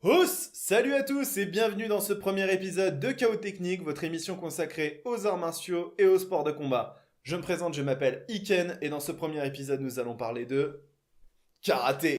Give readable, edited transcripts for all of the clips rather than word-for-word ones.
Hos! Salut à tous et bienvenue dans ce premier épisode de Chaos Technique, votre émission consacrée aux arts martiaux et aux sports de combat. Je me présente, je m'appelle Iken et dans ce premier épisode nous allons parler de karaté.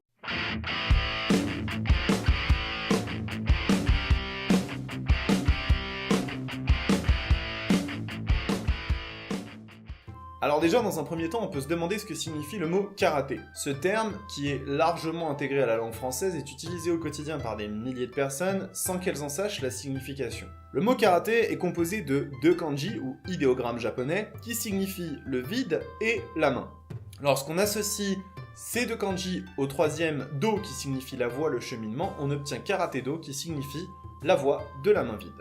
Alors déjà, dans un premier temps, on peut se demander ce que signifie le mot karaté. Ce terme, qui est largement intégré à la langue française, est utilisé au quotidien par des milliers de personnes sans qu'elles en sachent la signification. Le mot karaté est composé de deux kanji, ou idéogrammes japonais, qui signifient le vide et la main. Lorsqu'on associe ces deux kanji au troisième do, qui signifie la voie, le cheminement, on obtient karaté-do, qui signifie la voie de la main vide.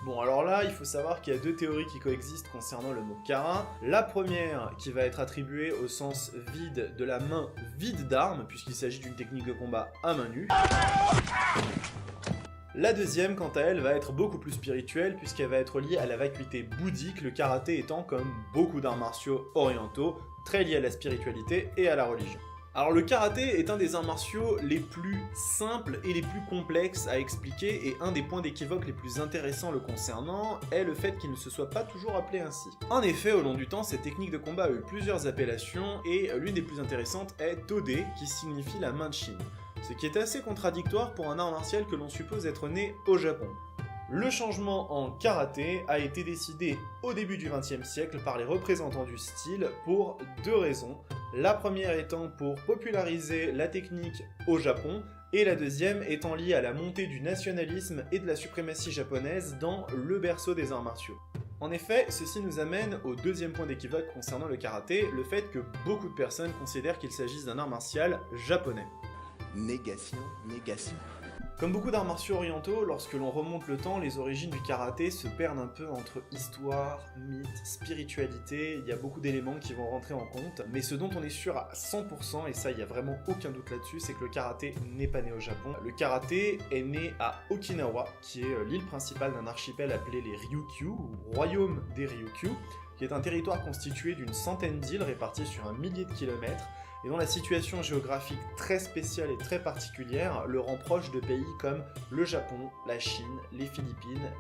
Bon, alors là, il faut savoir qu'il y a deux théories qui coexistent concernant le mot kara. La première, qui va être attribuée au sens vide de la main vide d'armes, puisqu'il s'agit d'une technique de combat à main nue. La deuxième, quant à elle, va être beaucoup plus spirituelle, puisqu'elle va être liée à la vacuité bouddhique, le karaté étant, comme beaucoup d'arts martiaux orientaux, très lié à la spiritualité et à la religion. Alors le karaté est un des arts martiaux les plus simples et les plus complexes à expliquer, et un des points d'équivoque les plus intéressants le concernant est le fait qu'il ne se soit pas toujours appelé ainsi. En effet, au long du temps, cette technique de combat a eu plusieurs appellations, et l'une des plus intéressantes est Tode, qui signifie la main de Chine, ce qui est assez contradictoire pour un art martial que l'on suppose être né au Japon. Le changement en karaté a été décidé au début du XXe siècle par les représentants du style pour deux raisons. La première étant pour populariser la technique au Japon, et la deuxième étant liée à la montée du nationalisme et de la suprématie japonaise dans le berceau des arts martiaux. En effet, ceci nous amène au deuxième point d'équivoque concernant le karaté, le fait que beaucoup de personnes considèrent qu'il s'agisse d'un art martial japonais. Négation. Comme beaucoup d'arts martiaux orientaux, lorsque l'on remonte le temps, les origines du karaté se perdent un peu entre histoire, mythe, spiritualité, il y a beaucoup d'éléments qui vont rentrer en compte, mais ce dont on est sûr à 100%, et ça il n'y a vraiment aucun doute là-dessus, c'est que le karaté n'est pas né au Japon. Le karaté est né à Okinawa, qui est l'île principale d'un archipel appelé les Ryukyu, ou Royaume des Ryukyu, qui est un territoire constitué d'une centaine d'îles réparties sur 1 millier de kilomètres, et dont la situation géographique très spéciale et très particulière le rend proche de pays comme le Japon, la Chine, les Philippines,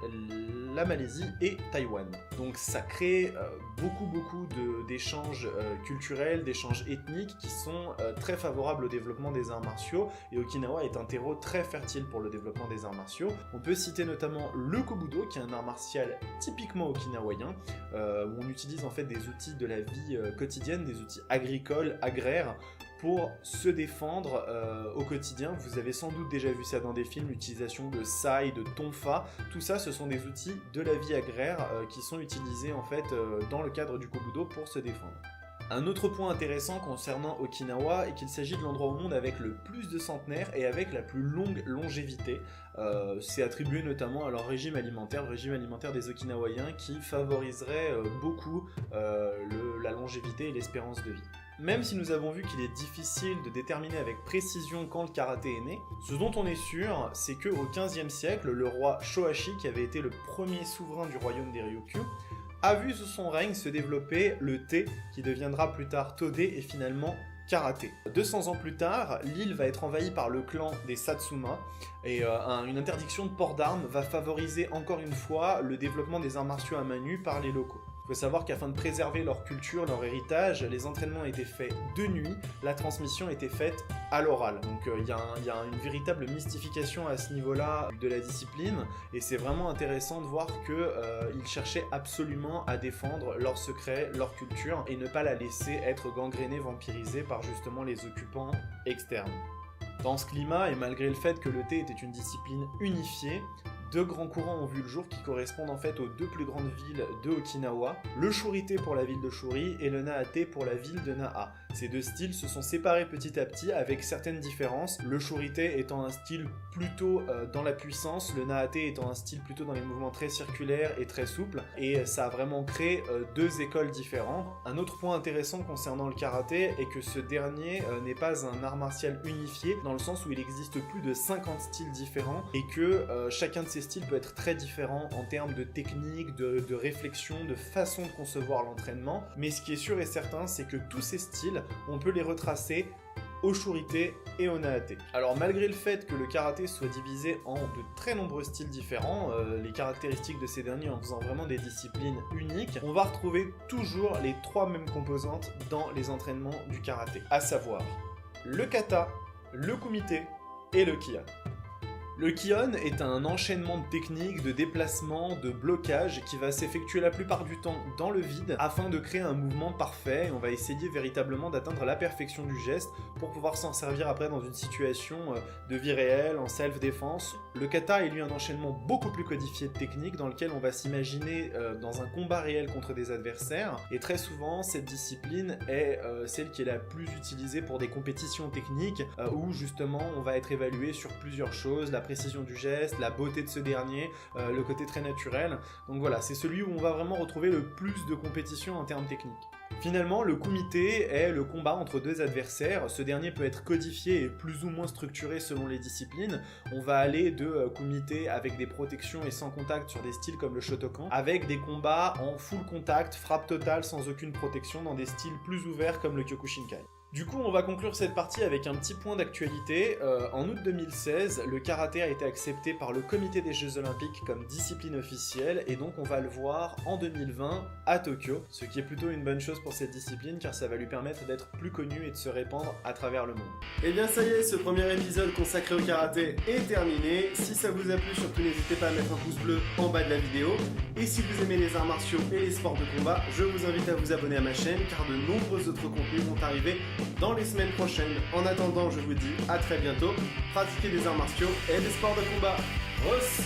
la Malaisie et Taïwan. Donc ça crée beaucoup d'échanges culturels, d'échanges ethniques qui sont très favorables au développement des arts martiaux, et Okinawa est un terreau très fertile pour le développement des arts martiaux. On peut citer notamment le Kobudo, qui est un art martial typiquement okinawayen, où on utilise en fait des outils de la vie quotidienne, des outils agricoles, agraires, pour se défendre au quotidien. Vous avez sans doute déjà vu ça dans des films, l'utilisation de sai, de tonfa, tout ça ce sont des outils de la vie agraire qui sont utilisés en fait dans le cadre du Kobudo pour se défendre. Un autre point intéressant concernant Okinawa est qu'il s'agit de l'endroit au monde avec le plus de centenaires et avec la plus longue longévité. C'est attribué notamment à leur régime alimentaire, le régime alimentaire des Okinawaïens qui favoriserait beaucoup la longévité et l'espérance de vie. Même si nous avons vu qu'il est difficile de déterminer avec précision quand le karaté est né, ce dont on est sûr, c'est qu'au XVe siècle, le roi Shohachi, qui avait été le premier souverain du royaume des Ryukyu, a vu sous son règne se développer le te, qui deviendra plus tard Tode et finalement karaté. 200 ans plus tard, l'île va être envahie par le clan des Satsuma, et une interdiction de port d'armes va favoriser encore une fois le développement des arts martiaux à main nue par les locaux. Il faut savoir qu'afin de préserver leur culture, leur héritage, les entraînements étaient faits de nuit, la transmission était faite à l'oral. Donc il y a une véritable mystification à ce niveau-là de la discipline, et c'est vraiment intéressant de voir qu'ils cherchaient absolument à défendre leurs secrets, leur culture, et ne pas la laisser être gangrénée, vampirisée par justement les occupants externes. Dans ce climat, et malgré le fait que le thé était une discipline unifiée, deux grands courants ont vu le jour qui correspondent en fait aux deux plus grandes villes de Okinawa, le Shurite pour la ville de Shuri et le Naate pour la ville de Naha. Ces deux styles se sont séparés petit à petit avec certaines différences, le Shurite étant un style plutôt dans la puissance, le Naate étant un style plutôt dans les mouvements très circulaires et très souples, et ça a vraiment créé deux écoles différentes. Un autre point intéressant concernant le karaté est que ce dernier n'est pas un art martial unifié, dans le sens où il existe plus de 50 styles différents, et que chacun de ces styles peut être très différent en termes de technique, de réflexion, de façon de concevoir l'entraînement, mais ce qui est sûr et certain, c'est que tous ces styles, on peut les retracer Oshurite et Onaate. Alors malgré le fait que le karaté soit divisé en de très nombreux styles différents, les caractéristiques de ces derniers en faisant vraiment des disciplines uniques, on va retrouver toujours les 3 mêmes composantes dans les entraînements du karaté, à savoir le kata, le kumite et le kion. Le kion est un enchaînement de techniques, de déplacements, de blocages qui va s'effectuer la plupart du temps dans le vide afin de créer un mouvement parfait. On va essayer véritablement d'atteindre la perfection du geste pour pouvoir s'en servir après dans une situation de vie réelle, en self-défense. Le kata est lui un enchaînement beaucoup plus codifié de techniques dans lequel on va s'imaginer dans un combat réel contre des adversaires. Et très souvent, cette discipline est celle qui est la plus utilisée pour des compétitions techniques où justement on va être évalué sur plusieurs choses, la précision du geste, la beauté de ce dernier, le côté très naturel. Donc voilà, c'est celui où on va vraiment retrouver le plus de compétition en termes techniques. Finalement, le kumite est le combat entre 2 adversaires. Ce dernier peut être codifié et plus ou moins structuré selon les disciplines. On va aller de kumite avec des protections et sans contact sur des styles comme le Shotokan, avec des combats en full contact, frappe totale sans aucune protection dans des styles plus ouverts comme le Kyokushinkai. Du coup, on va conclure cette partie avec un petit point d'actualité. En août 2016, le karaté a été accepté par le comité des Jeux Olympiques comme discipline officielle et donc on va le voir en 2020 à Tokyo, ce qui est plutôt une bonne chose pour cette discipline car ça va lui permettre d'être plus connu et de se répandre à travers le monde. Et bien ça y est, ce premier épisode consacré au karaté est terminé. Si ça vous a plu, surtout n'hésitez pas à mettre un pouce bleu en bas de la vidéo. Et si vous aimez les arts martiaux et les sports de combat, je vous invite à vous abonner à ma chaîne car de nombreux autres contenus vont arriver dans les semaines prochaines. En attendant, je vous dis à très bientôt. Pratiquez des arts martiaux et des sports de combat. Ross!